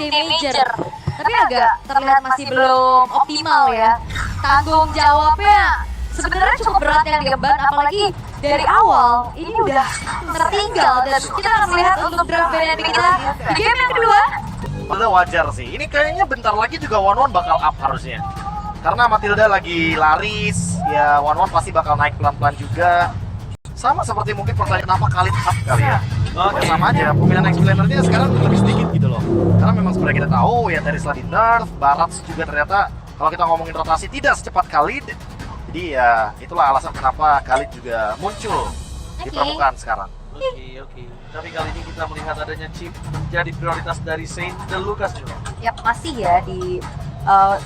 damager. Tapi agak terlihat masih belum optimal ya. Tanggung jawabnya sebenarnya cukup berat yang diemban, apalagi dari awal ini udah tertinggal. Dan kita akan melihat untuk draft Benedict kita di game yang kedua. Udah wajar sih, ini kayaknya bentar lagi juga One bakal up harusnya. Karena Matilda lagi laris, ya One pasti bakal naik pelan-pelan juga. Sama seperti mungkin pertanyaan kenapa Khalid up kali ya. Oke, sama aja, pemilihan explainernya sekarang lebih sedikit gitu loh. Karena memang sebenarnya kita tahu ya dari setelah di nerf, Barats juga ternyata kalau kita ngomongin rotasi tidak secepat Khalid. Jadi ya itulah alasan kenapa Khalid juga muncul di permukaan sekarang. Oke. Tapi kali ini kita melihat adanya chip menjadi prioritas dari Saint dan Lucas juga. Yap, masih ya di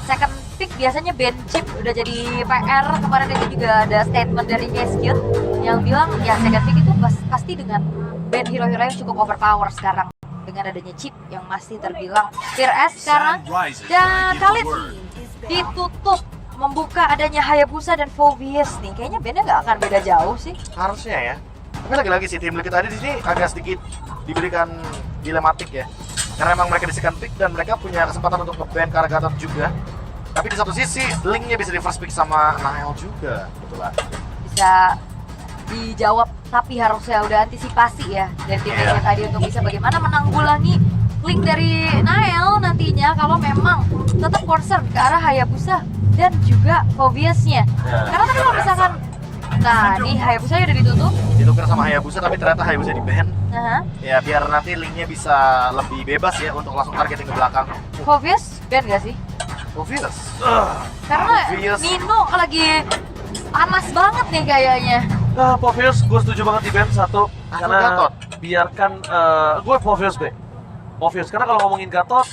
second pick biasanya ban chip udah jadi PR. Kemarin itu juga ada statement dari Keskut yang bilang ya second pick itu pasti dengan ban hero-hero yang cukup overpower sekarang dengan adanya chip yang masih terbilang Fear S sekarang. Dan Khalid ditutup membuka adanya Hayabusa dan Phoveus nih. Kayaknya bandnya nggak akan beda jauh sih. Harusnya ya. Tapi lagi-lagi sih tim kita di sini agak sedikit diberikan dilematik ya. Karena memang mereka di second pick dan mereka punya kesempatan untuk nge-ban Karagatot juga. Tapi di satu sisi linknya bisa di first pick sama Nile juga, betul lah. Bisa dijawab, tapi harusnya udah antisipasi ya dari timnya tadi untuk bisa bagaimana menanggulangi link dari Nile nantinya kalau memang tetap concern ke arah Hayabusa dan juga Phoveus-nya. Karena tadi kalau misalkan nih Hayabusa udah ditutup, ditukar sama Hayabusa tapi ternyata Hayabusa di ban. Ya biar nanti linknya bisa lebih bebas ya untuk langsung targeting ke belakang. Phoveus ban gak sih? Phoveus. Karena Nino lagi panas banget nih kayaknya. Phoveus gue setuju banget di ban satu. Karena Gatot. biarkan gue Phoveus karena kalau ngomongin Gatot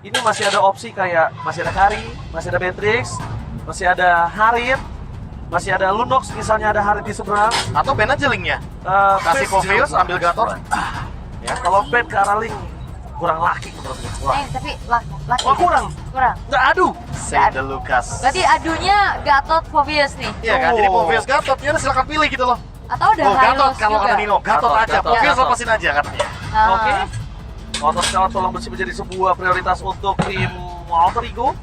ini masih ada opsi kayak masih ada Kari, masih ada Matrix, masih ada Harit, masih ada Lunox misalnya ada Harit di seberang. Atau ban aja linknya. Kasih Phoveus, ambil Gatot. Ya kalau ban ke arah link kurang laki menurut gue. Tapi laki. Kurang. Nggak adu. Saint the Lucas. Berarti adunya Gatot Phoveus nih. Iya kan, jadi Phoveus Gatot, ya udah silakan pilih gitu loh. Atau ada Gatot Hylos kalau juga. kata Nino, Gatot aja, Gatot. Phoveus lepasin aja katanya. Oke. Otot skala tulang bersih menjadi sebuah prioritas untuk tim Alter Ego.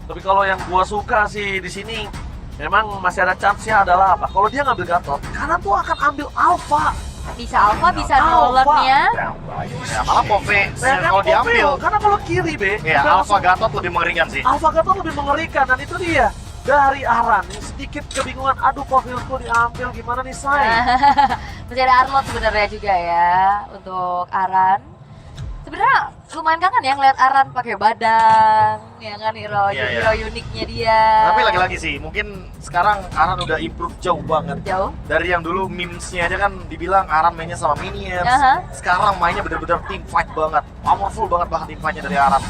Tapi kalau yang gua suka sih di sini memang masih ada chance-nya adalah apa? Kalau dia ngambil Gatot, karena tuh akan ambil Alpha. Bisa Alpha, bisa Nolan-nya. Ya malah Phoveus kalau diambil. Karena kalau kiri, Ya, Alpha Gatot lebih mengerikan sih. Alpha Gatot lebih mengerikan dan itu dia. Dari Aran, sedikit kebingungan, aduh Phoveusku diambil, gimana nih Say? Masih ada Arlot sebenarnya juga ya untuk Aran. Sebenarnya lumayan kangen ya ngeliat Aran pakai badang, ya kan hero uniknya dia. Tapi lagi-lagi sih, mungkin sekarang Aran udah improve jauh banget. Jauh. Dari yang dulu memes-nya aja kan dibilang Aran mainnya sama minions. Sekarang mainnya bener-bener team fight banget, powerful banget bahkan team fight-nya dari Aran.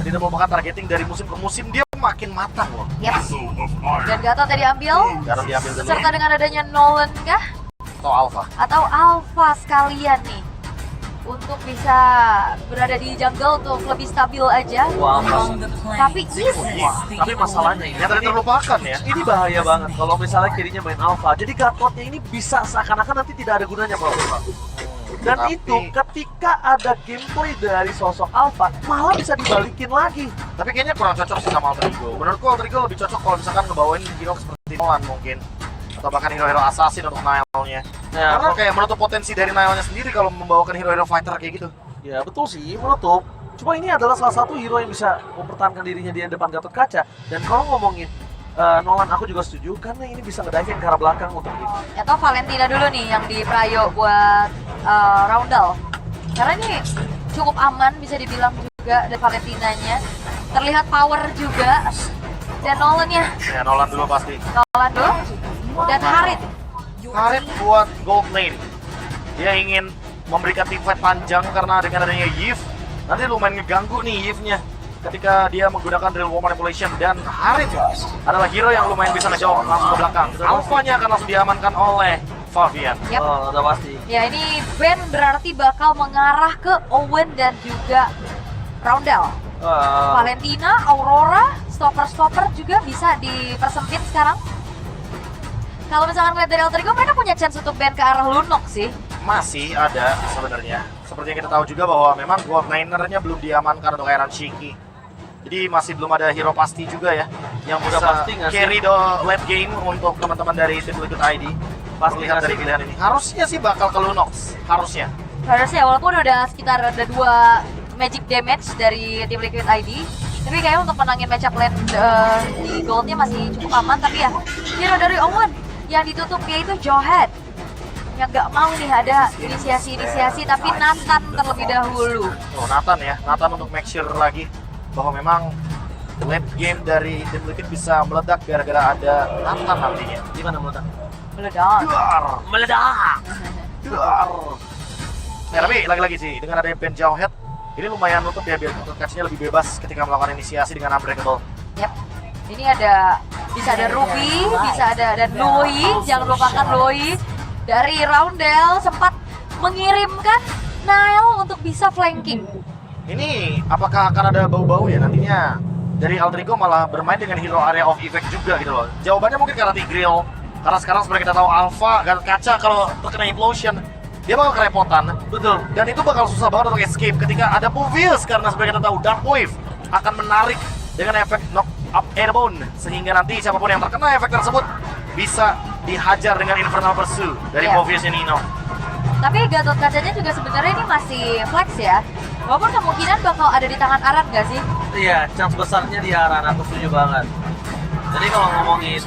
Jadi merupakan targeting dari musim ke musim dia makin matang loh. Yes. Dan Gatot tadi ambil. Gatot diambil dulu. Serta dengan adanya Nolan kah? Atau Alpha. Atau Alpha sekalian nih. Untuk bisa berada di jungle untuk lebih stabil aja. Tapi Tapi masalahnya ini Yang tadi terlupakan ya. ini bahaya banget kalau misalnya kirinya main Alpha. Jadi Gatotnya ini bisa seakan-akan nanti tidak ada gunanya Bro. Dan Tapi- itu ketika ada gameplay dari sosok Alpha malah bisa dibalikin lagi. Tapi kayaknya kurang cocok sih sama Alter Ego. Menurutku Alter Ego lebih cocok kalau misalkan ngebawain hero seperti Nolan mungkin. Atau bahkan hero-hero assassin untuk Nile-nya. Ya, Karena kayak menutup potensi dari Nile-nya sendiri kalau membawakan hero-hero fighter kayak gitu. ya betul sih menutup. Cuma ini adalah salah satu hero yang bisa mempertahankan dirinya di depan Gatot Kaca. Dan kalau ngomongin Nolan aku juga setuju karena ini bisa ngediving ke arah belakang untuk ini. atau Valentina dulu nih yang di Prayo buat Roundel. Karena ini cukup aman bisa dibilang juga, dan Valentinanya terlihat power juga. Dan Nolan-nya, Ya Nolan dulu pasti. Nolan dulu. Dan Harit. Harit buat gold lane. Dia ingin memberikan team fight panjang karena dengan adanya Yves nanti lumayan ngeganggu nih Yves-nya ketika dia menggunakan drill wall manipulation. Dan Harit adalah hero yang lumayan bisa ngejawab langsung ke belakang. Alpha-nya akan langsung diamankan oleh Fabian. Yap. Oh, udah pasti. Ya ini Ben berarti bakal mengarah ke Owen dan juga Roundel. Valentina, Aurora, stopper juga bisa dipersempit sekarang. Kalau misalkan lihat dari Alter Ego, mereka punya chance untuk ban ke arah Lunox sih. Masih ada sebenarnya. seperti yang kita tahu juga bahwa memang Gold Niner-nya belum diamankan untuk Iron Shiki. Jadi masih belum ada hero pasti juga ya yang Udah bisa pasti nggak sih? carry the late game untuk teman-teman dari tim Liquid ID. Pasti Lihat nggak dari sih? pilihan ini. Harusnya sih bakal ke Lunox, harusnya. Harusnya walaupun udah sekitar ada 2 magic damage dari tim Liquid ID, tapi kayaknya untuk menangin matchup lane di goldnya masih cukup aman. Tapi ya hero dari Owen yang ditutup yaitu Johead yang nggak mau nih ada inisiasi tapi Nathan terlebih dahulu. Oh, Nathan ya, Nathan untuk make sure lagi bahwa memang late game dari tim Liquid bisa meledak gara-gara ada Nathan nantinya. Gimana meledak? Meledak. Duar, Meledak! duar. Nah, tapi lagi-lagi sih dengan adanya Ben Jauhead ini lumayan nutup ya biar catch-nya lebih bebas ketika melakukan inisiasi dengan Unbreakable. Yap. Ini bisa ada Ruby, bisa ada dan Loi, jangan lupakan Loi dari Roundel sempat mengirimkan Nile untuk bisa flanking. Ini apakah akan ada bau-bau ya nantinya dari Aldrigo malah bermain dengan hero area of effect juga gitu loh. Jawabannya mungkin karena Tigreal. Karena sekarang seperti kita tahu Alpha dan Kaca kalau terkena implosion dia bakal kerepotan. Betul. Dan itu bakal susah banget untuk escape ketika ada Puvius karena seperti kita tahu Dark Wave akan menarik dengan efek knock up airborne sehingga nanti siapapun yang terkena efek tersebut bisa dihajar dengan Infernal Pursuit dari Iya. Puvius Nino. Tapi Gatot Kacanya juga sebenarnya ini masih flex ya. Walaupun kemungkinan bakal ada di tangan Aran gak sih? Iya, chance besarnya di Aran, aku setuju banget. Jadi kalau ngomongin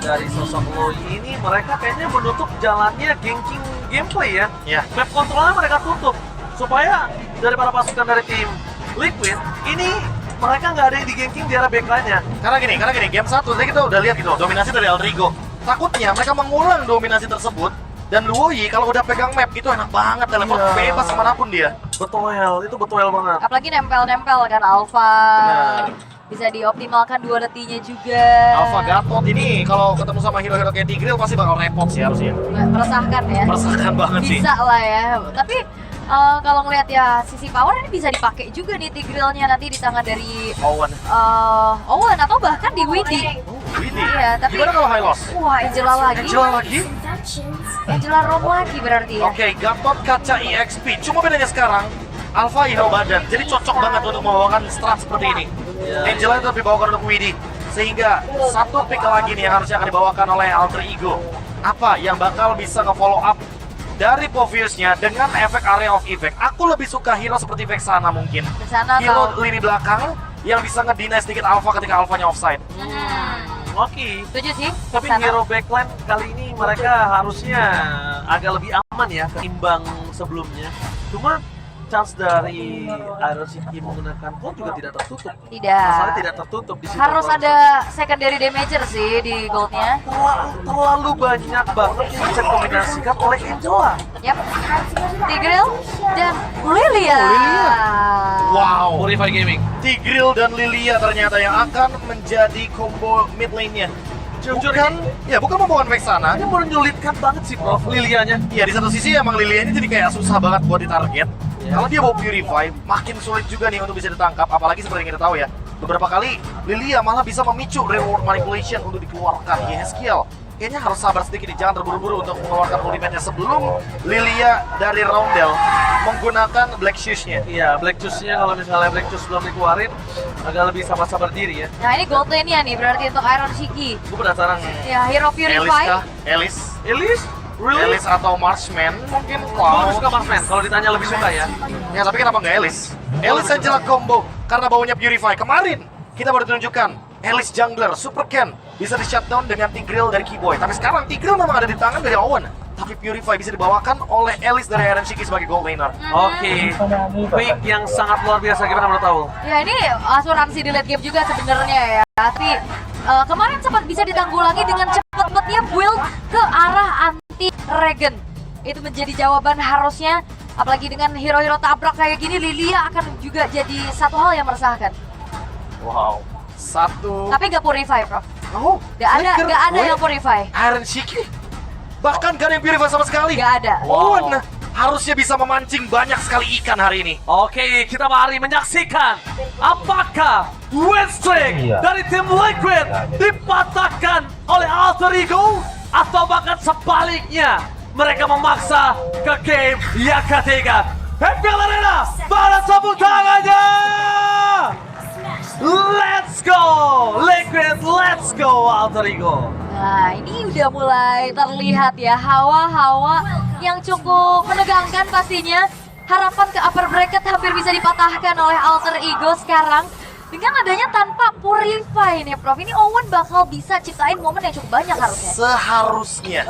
dari sosok Loi ini, mereka kayaknya menutup jalannya ganking gameplay ya. Ya. Map kontrolnya mereka tutup supaya dari para pasukan dari tim Liquid ini mereka nggak ada yang di ganking di arah backline-nya. Karena gini, game 1 tadi kita udah lihat gitu, dominasi dari Aldrigo. Takutnya mereka mengulang dominasi tersebut dan Luoyi kalau udah pegang map itu enak banget, telepon Iya. bebas kemanapun dia. Betul, itu betul banget. Apalagi nempel-nempel kan Alpha. Benar. Bisa dioptimalkan duality-nya juga. Alpha Gatot ini kalau ketemu sama hero-hero kayak Tigreal pasti bakal repot sih harusnya. Meresahkan ya. Meresahkan banget sih. Bisa lah ya. Tapi kalau ngelihat ya sisi power ini bisa dipakai juga nih Tigreal-nya nanti di tangan dari Owen. Owen atau bahkan di Widi. Widih. Iya, tapi Gimana kalau high loss? wah Angela lagi. Angela lagi? Angela Rom lagi berarti ya. Oke, Gatot Kaca EXP. Cuma bedanya sekarang Alpha hero badan, jadi cocok banget untuk membawakan strat seperti ini. Iya. Angela itu dibawakan untuk Widih, sehingga satu pick lagi nih yang harusnya akan dibawakan oleh Alter Ego. Apa yang bakal bisa nge-follow up dari Povius-nya dengan efek area of effect? Aku lebih suka hero seperti Vexana mungkin. Ke sana Hero atau lini belakang yang bisa nge-deny sedikit Alpha ketika Alpha-nya offside. Oke. setuju sih. Tapi Sana. hero backline kali ini mereka harusnya agak lebih aman ya ketimbang sebelumnya. Cuma chance dari Iron City menggunakan gold juga tidak tertutup. Tidak. Masalahnya tidak tertutup di situ. Harus ada secondary damager sih di goldnya. terlalu banyak banget yang bisa dikombinasikan oleh Angela. Yap. Tigreal dan Lilia. Wow. Purify Gaming. Tigreal dan Lilia ternyata yang akan menjadi combo mid lane-nya. Jujur Bukan membawakan Vexana. ini menyulitkan banget sih Prof Lilianya. Iya, di satu sisi emang Lilia ini jadi kayak susah banget buat ditarget. Iya. Kalau dia bawa Purify, makin sulit juga nih untuk bisa ditangkap. Apalagi seperti yang kita tahu ya, beberapa kali Lilia malah bisa memicu reward manipulation untuk dikeluarkan Yeskiel. Kayaknya harus sabar sedikit nih, jangan terburu-buru untuk mengeluarkan ultimate-nya sebelum Lilia dari Roundel menggunakan Black Shoes-nya. Iya, Black Juice-nya kalau misalnya Black Juice belum dikeluarin agak lebih sabar-sabar diri ya. Nah ini gold lane-nya nih berarti untuk Iron Shiki. Gue penasaran nih. Ya hero Elis Purify. kah? Elis? Elis? Really? Elis atau Marshman mungkin. Gue lebih suka Marksman, kalau ditanya lebih suka ya. Ya tapi kenapa nggak Elis? Elis Angela combo karena baunya Purify. Kemarin kita baru tunjukkan Elis Jungler, Super Ken bisa di shutdown dengan Tigreal dari Keyboy. Tapi sekarang Tigreal memang ada di tangan dari Owen. Tapi Purify bisa dibawakan oleh Elis dari Iron Shiki sebagai gold laner. Oke, pick yang sangat luar biasa, gimana menurut Taul? Ya ini asuransi di late game juga sebenarnya ya. Tapi kemarin sempat bisa ditanggulangi dengan cepet-cepetnya build ke arah anti regen. Itu menjadi jawaban harusnya. Apalagi dengan hero-hero tabrak kayak gini, Lilia akan juga jadi satu hal yang meresahkan. Wow. Satu. Tapi nggak purify, Prof. Oh, Nggak ada yang purify. Iron Shiki. Bahkan gak ada yang Purify sama sekali. Nggak ada. Wow. Owen harusnya bisa memancing banyak sekali ikan hari ini. Oke, kita mari menyaksikan apakah win streak dari tim Liquid dipatahkan oleh Alter Ego atau bahkan sebaliknya mereka memaksa ke game yang ketiga. Happy Arena, pada tepuk tangannya! Let's go! Liquid, let's go Alter Ego! Nah, ini udah mulai terlihat ya hawa-hawa yang cukup menegangkan pastinya. Harapan ke upper bracket hampir bisa dipatahkan oleh Alter Ego sekarang. Dengan adanya tanpa Purify nih Prof, ini Owen bakal bisa ciptain momen yang cukup banyak harusnya. Seharusnya.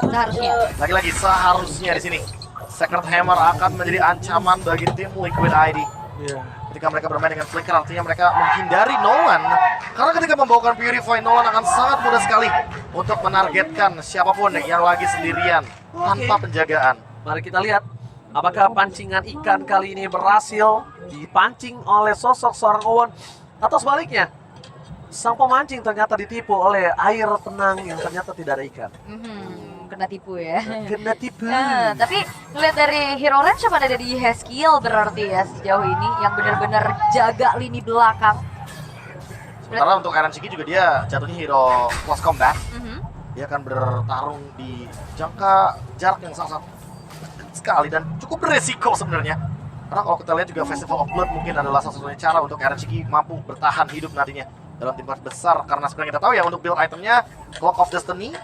Lagi-lagi seharusnya di sini. Secret Hammer akan menjadi ancaman bagi tim Liquid ID. Ketika mereka bermain dengan Flicker, artinya mereka menghindari Nolan. Karena ketika membawakan Purify, Nolan akan sangat mudah sekali untuk menargetkan siapapun yang lagi sendirian tanpa penjagaan. Mari kita lihat apakah pancingan ikan kali ini berhasil dipancing oleh sosok seorang Owen, atau sebaliknya sang pemancing ternyata ditipu oleh air tenang yang ternyata tidak ada ikan. Kena tipu ya. Kena tipu. Nah, tapi ngeliat dari Hero Range siapa ada di Haskill berarti ya sejauh ini yang benar-benar jaga lini belakang. Sementara untuk RNCG juga dia jatuhnya hero close combat. Dia akan bertarung di jangka jarak yang sangat sekali dan cukup beresiko sebenarnya. Karena kalau kita lihat juga Festival of Blood mungkin adalah salah satunya cara untuk RNCG mampu bertahan hidup nantinya dalam tim besar. Karena sebenarnya kita tahu ya untuk build itemnya Clock of Destiny,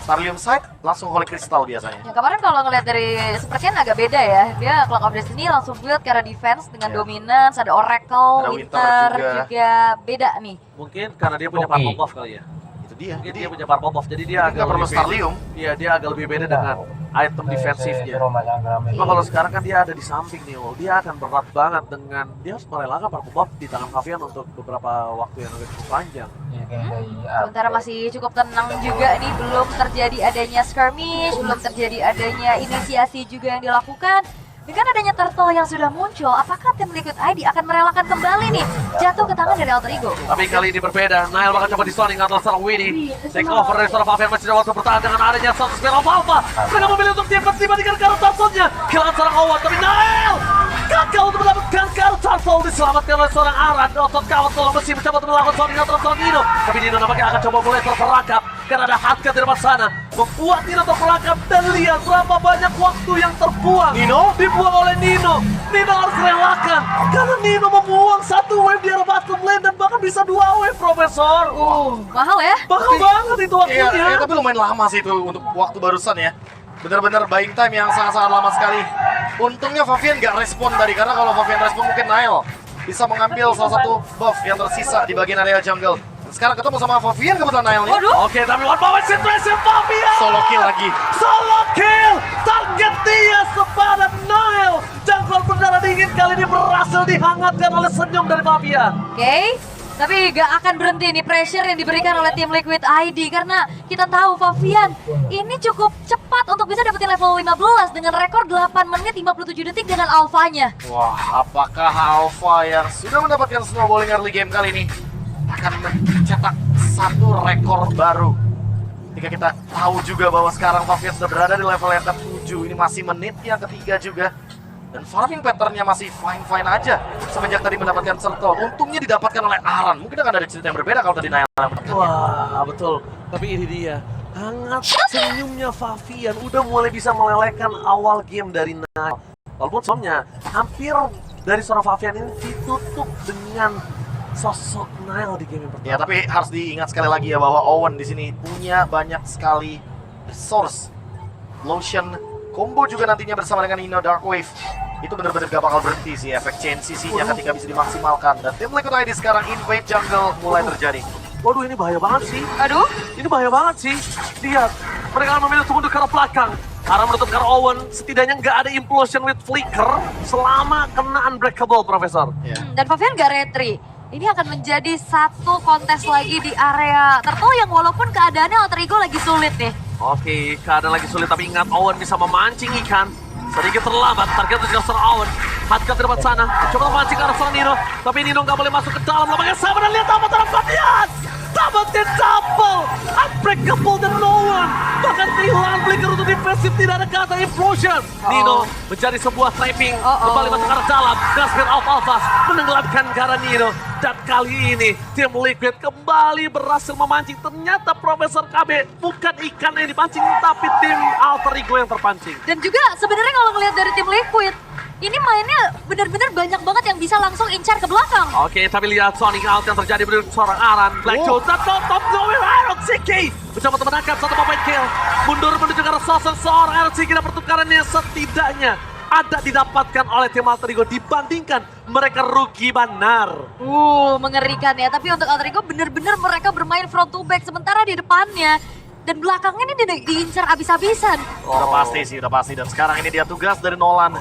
Starlium Sight, langsung Holy Crystal biasanya. Ya kemarin kalau ngeliat dari Supercan agak beda ya. Dia Clock of Destiny langsung build karena defense dengan Dominance, ada Oracle, Ada Winter Winter juga beda nih. Mungkin karena dia punya Purple Buff kali ya. Itu dia. Mungkin Jadi dia punya Purple Buff, jadi dia agak nggak perlu lebih beda. Starlium. Iya, dia agak lebih beda dengan item defensifnya. Cuma kalau sekarang kan dia ada di samping nih, dia akan berat banget dengan dia harus merelakan Purple Buff di tangan Fabian untuk beberapa waktu yang agak cukup panjang. Sementara masih cukup tenang juga nih, belum terjadi adanya skirmish, belum terjadi adanya inisiasi juga yang dilakukan. Dengan adanya turtle yang sudah muncul, apakah tim Liquid ID akan merelakan kembali nih jatuh ke tangan dari Alter Ego? Tapi kali ini berbeda, Nile bakal coba di-stoning atau seorang Winnie. Take over dari seorang Fabian masih ada waktu bertahan dengan adanya satu spell of Alpha. Mereka memilih untuk defense dibandingkan Karl Tarsolnya. Kehilangan seorang Owen, tapi Nile gagal untuk mendapatkan Karl Tarsol. Diselamatkan oleh seorang Aran. Otot kawat tolong besi mencoba untuk melakukan stoning atau seorang Nino. Tapi Nino nampaknya akan coba mulai terperangkap karena ada Hardcat di depan sana. Membuat Nino terperangkap dan lihat berapa banyak waktu yang terbuang. Dibuang oleh Nino. Nino harus relakan karena Nino membuang satu wave di arah bottom lane dan bahkan bisa dua wave, Profesor. Mahal ya? Mahal banget itu waktunya. Iya, tapi lumayan lama sih itu untuk waktu barusan ya. Benar-benar buying time yang sangat-sangat lama sekali. Untungnya Fabian nggak respon tadi, karena kalau Fabian respon mungkin Nile bisa mengambil salah satu buff yang tersisa di bagian area jungle. Sekarang ketemu sama Fabian kebetulan Nile nih. Oke, tapi one moment situation Fabian. Solo kill lagi. Solo kill. Target dia kepada Nile. Jangkauan berdarah dingin kali ini berhasil dihangatkan oleh senyum dari Fabian. Oke, tapi gak akan berhenti nih pressure yang diberikan oleh tim Liquid ID karena kita tahu Fabian ini cukup cepat untuk bisa dapetin level 15 dengan rekor 8 menit 57 detik dengan alfanya. Wah, apakah Alpha yang sudah mendapatkan snowballing early game kali ini akan mencetak satu rekor baru? Ketika kita tahu juga bahwa sekarang Fabian sudah berada di level yang ke-7, ini masih menit yang ketiga juga. Dan farming patternnya masih fine-fine aja semenjak tadi mendapatkan turtle. Untungnya didapatkan oleh Aran. Mungkin akan ada cerita yang berbeda kalau tadi Nile yang mendapatkan. Wah, betul. Tapi ini dia. Hangat senyumnya Fabian udah mulai bisa melelehkan awal game dari Nile. Walaupun sebelumnya hampir dari seorang Fabian ini ditutup dengan sosok Nile di game yang pertama. Ya, tapi harus diingat sekali lagi ya bahwa Owen di sini punya banyak sekali resource. Lotion, combo juga nantinya bersama dengan Nino Dark Wave. Itu benar-benar gak bakal berhenti sih efek chain CC-nya ketika bisa dimaksimalkan. Dan tim Liquid ID sekarang invade jungle mulai terjadi. Waduh, ini bahaya banget sih. Aduh, Ini bahaya banget sih. Lihat, mereka akan memilih untuk mundur ke arah belakang. Karena menutup ke arah Owen, setidaknya nggak ada implosion with flicker selama kena unbreakable, Profesor. dan Fabian gak retry. Ini akan menjadi satu kontes lagi di area turtle yang walaupun keadaannya Alter Ego lagi sulit nih. Oke, keadaan lagi sulit, tapi ingat Owen bisa memancing ikan. Sedikit terlambat, target itu juga seorang Owen. Hardcat di depan sana, coba memancing ke arah seorang Nino. Tapi Nino nggak boleh masuk ke dalam, lapangan sama dan lihat apa terang Fabian. Dapetin double, unbreakable dan no one. Bahkan kehilangan flicker untuk defensif, tidak ada kata implosion. Nino mencari sebuah trapping, kembali masuk ke arah dalam. Gaspir of Alpha menenggelamkan ke arah Nino. Dan kali ini tim Liquid kembali berhasil memancing. Ternyata Profesor KB bukan ikan yang dipancing, tapi tim Alter Ego yang terpancing. Dan juga sebenarnya kalau ngelihat dari tim Liquid, ini mainnya benar-benar banyak banget yang bisa langsung incar ke belakang. Oke, tapi lihat Sonic Out yang terjadi dari seorang Aran. Black Jones dan top Zoe Iron City mencoba untuk menangkap satu point kill. Mundur menuju ke arah sosok seorang Iron City dan pertukarannya setidaknya ada didapatkan oleh tim Alter Ego dibandingkan mereka rugi benar. Mengerikan ya. Tapi untuk Alter Ego benar-benar mereka bermain front to back, sementara di depannya dan belakangnya ini diincar abis-abisan. Udah pasti sih, udah pasti. Dan sekarang ini dia tugas dari Nolan.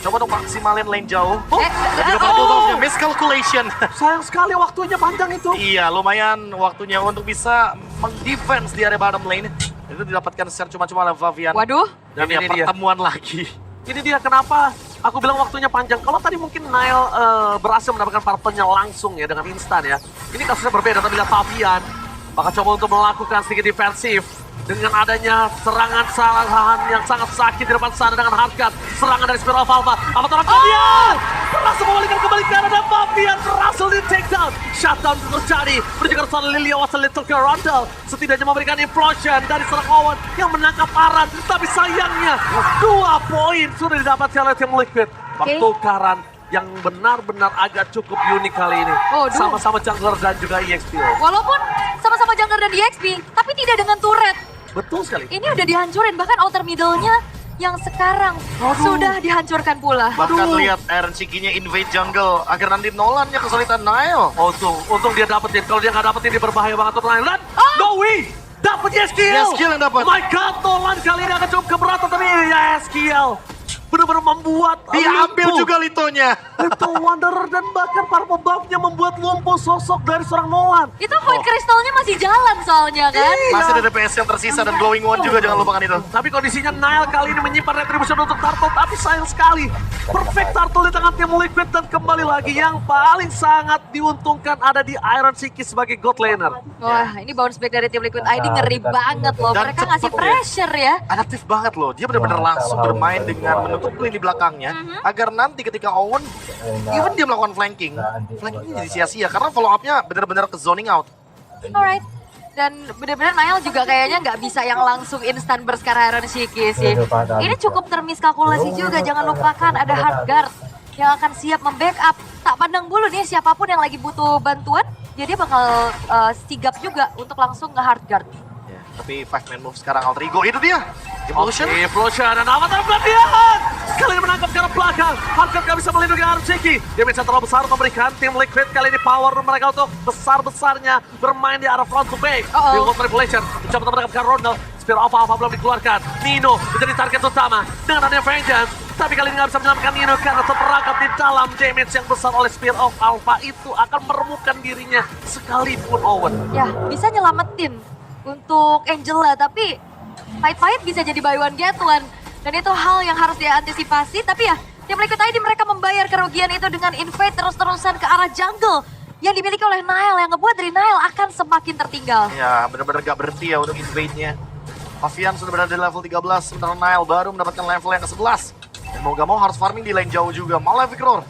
Coba dong maksimalin lane jauh. Dan juga pada Bulldogs-nya miscalculation. Sayang sekali waktunya panjang itu. Iya, lumayan waktunya untuk bisa meng-defense di area bottom lane. Itu didapatkan secara cuma-cuma oleh Vavian. Waduh. Dan ya Ini dia. pertemuan lagi. Ini dia kenapa aku bilang waktunya panjang. Kalau tadi mungkin Nile berhasil mendapatkan purple-nya langsung ya dengan instan ya. Ini kasusnya berbeda, tapi lihat Fabian bakal coba untuk melakukan sedikit defensif. Dengan adanya serangan yang sangat sakit di depan sana dengan Hardcut. Serangan dari Spear of Alpha. Apa tolong Fabian? Berhasil membalikkan kembali ke arah dan Fabian berhasil di take down. Shutdown terjadi. Menuju ke arah Lilia was a little Rondel. Setidaknya memberikan implosion dari seorang Owen yang menangkap Aran. Tapi sayangnya 2 poin sudah didapatkan oleh tim Liquid. Pertukaran yang benar-benar agak cukup unik kali ini. Sama-sama jungler dan juga EXP. Walaupun sama-sama jungler dan EXP, tapi tidak dengan turret. Betul sekali. Ini udah dihancurin, bahkan outer middle-nya yang sekarang sudah dihancurkan pula. Bahkan lihat Iron Ciki-nya invade jungle agar nanti Nolan-nya kesulitan Nile. Untung dia dapetin. Kalau dia nggak dapetin, dia berbahaya banget untuk Nile. Dan Nowi dapet Yeskiel. Yeskiel yang dapat. My God, Nolan kali ini akan cukup keberatan, tapi Yeskiel benar-benar membuat Diambil lumpuh juga Litonya. Little Wanderer dan bahkan purple buff-nya membuat lumpuh sosok dari seorang Nolan. Itu point kristalnya masih jalan soalnya kan. Iya. Masih ada DPS yang tersisa dan Glowing One juga, jangan lupakan itu. Tapi kondisinya Nile kali ini menyimpan retribution untuk Turtle, tapi sayang sekali. Perfect Turtle di tangan tim Liquid dan kembali lagi yang paling sangat diuntungkan ada di Iron Ciki sebagai god laner. Wah, ini bounce back dari tim Liquid ID ngeri banget loh. Dan Mereka ngasih cepet pressure ya. Adaptif banget loh, dia benar-benar langsung bermain dengan menutup lini belakangnya agar nanti ketika Owen even dia melakukan flankingnya jadi sia-sia karena follow up-nya benar-benar ke zoning out. Alright. Dan benar-benar Nile juga kayaknya nggak bisa yang langsung instan burst ke Iron Shiki sih. Ini cukup termiskalkulasi juga, jangan lupakan ada hard guard yang akan siap membackup. Tak pandang bulu nih siapapun yang lagi butuh bantuan, dia bakal sigap juga untuk langsung nge-hard guard. Ya, tapi 5-man move sekarang Alter Ego, itu dia. Implosion. Implosion dan Avatar pelatihan. Kali ini menangkap ke arah belakang. Hardcore gak bisa melindungi Iron Ciki. Damage yang terlalu besar memberikan tim Liquid kali ini power mereka untuk besar-besarnya bermain di arah front to back. Di World Manipulation mencoba untuk menangkap Rondel. Spear of Alpha belum dikeluarkan. Nino menjadi target utama dengan adanya Vengeance. Tapi kali ini gak bisa menyelamatkan Nino karena terperangkap di dalam damage yang besar oleh Spear of Alpha. Itu akan meremukkan dirinya sekalipun Owen. Ya, bisa nyelamatin untuk Angela, tapi fight-fight bisa jadi buy one get one. Dan itu hal yang harus diantisipasi, tapi ya tim Liquid ID mereka membayar kerugian itu dengan invade terus-terusan ke arah jungle yang dimiliki oleh Nile, yang ngebuat dari Nile akan semakin tertinggal. Ya, benar-benar gak berhenti ya untuk invade-nya. Favian sudah berada di level 13, sementara Nile baru mendapatkan level yang ke-11. Dan mau gak mau harus farming di lane jauh juga. Malefic Roar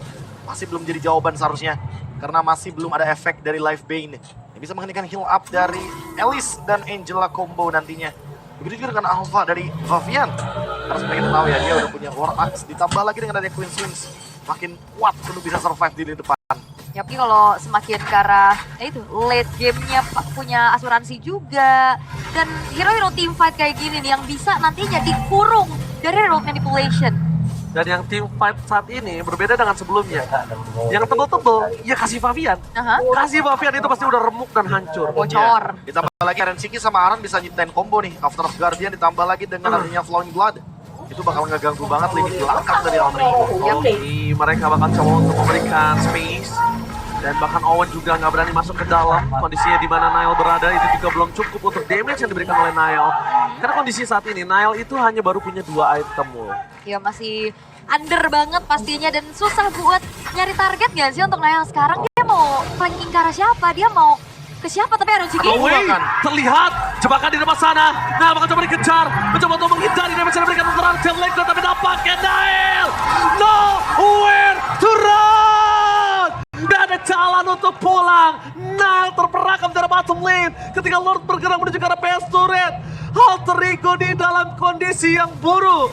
masih belum jadi jawaban seharusnya, karena masih belum ada efek dari Life Bane yang bisa menghentikan heal up dari Alice dan Angela combo nantinya. Begitu juga dengan Alpha dari Favian. Karena seperti kita tahu ya, dia udah punya War Axe, ditambah lagi dengan adanya Queen Swings. Makin kuat untuk bisa survive di lini depan. Ya, tapi kalau semakin ke arah itu late game-nya punya asuransi juga. Dan hero-hero team fight kayak gini nih yang bisa nantinya dikurung dari road manipulation. Dan yang team fight saat ini berbeda dengan sebelumnya. Yang tebel-tebel, ya kasih Favian. Kasih Favian itu pasti udah remuk dan hancur. Bocor. Ya, ditambah lagi Eren Shiki sama Aran bisa nyiptain combo nih. After of Guardian ditambah lagi dengan adanya Flowing Blood. Itu bakal ngeganggu banget lini belakang dari Alter Ego. Jadi mereka bakal coba untuk memberikan space. Dan bahkan Owen juga nggak berani masuk ke dalam. Kondisinya di mana Nile berada itu juga belum cukup untuk damage yang diberikan oleh Nile. Karena kondisi saat ini Nile itu hanya baru punya 2 item loh. Ya masih under banget pastinya dan susah buat nyari target gak sih untuk Nile sekarang. Dia mau flanking ke arah siapa? Dia mau ke siapa? Tapi Iron Ciki terlihat jebakan di depan sana. Nile bakal coba dikejar, mencoba untuk menghindari damage yang diberikan untuk tim Liquid, tapi dapatkan Nile. Nowhere to run. Dan ada berjalan untuk pulang. Nile terperangkap dari bottom lane ketika Lord bergerak menuju ke arah PS turret. Alter Ego di dalam kondisi yang buruk.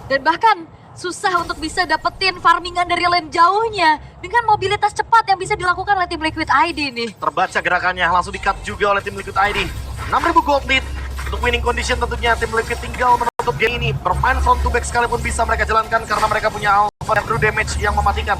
Dan bahkan susah untuk bisa dapetin farmingan dari lane jauhnya dengan mobilitas cepat yang bisa dilakukan oleh tim Liquid ID nih. Terbaca gerakannya, langsung di-cut juga oleh tim Liquid ID. 6.000 gold lead untuk winning condition tentunya. Tim Liquid tinggal menutup game ini. Bermain front to back sekalipun bisa mereka jalankan karena mereka punya alpha dan true damage yang mematikan.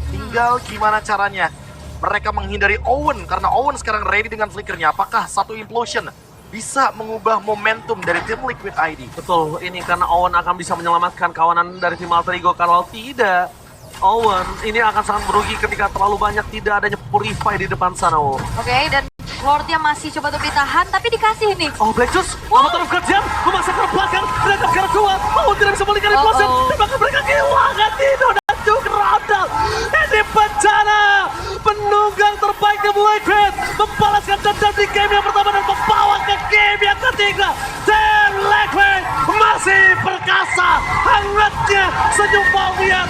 Tinggal gimana caranya mereka menghindari Owen, karena Owen sekarang ready dengan flickernya. Apakah satu implosion bisa mengubah momentum dari tim Liquid ID? Betul, ini karena Owen akan bisa menyelamatkan kawanan dari tim Alter Ego. Kalau tidak, Owen ini akan sangat merugi ketika terlalu banyak tidak adanya Purify di depan sana. Oke, dan Lordnya masih coba untuk ditahan, tapi dikasih nih. Oh, Black Juice, Avatar of Guardian, memaksa ke belakang, mereka ke arah dua. Oh, tidak bisa balikan implosion, dan bahkan mereka kehilangan Dino dan juga Randall. Ini bencana, penunggang terbaik di Liquid, membalaskan dendam di game yang pertama dan membawa ke game yang ketiga. Dan Liquid masih perkasa, hangatnya senyum Fabian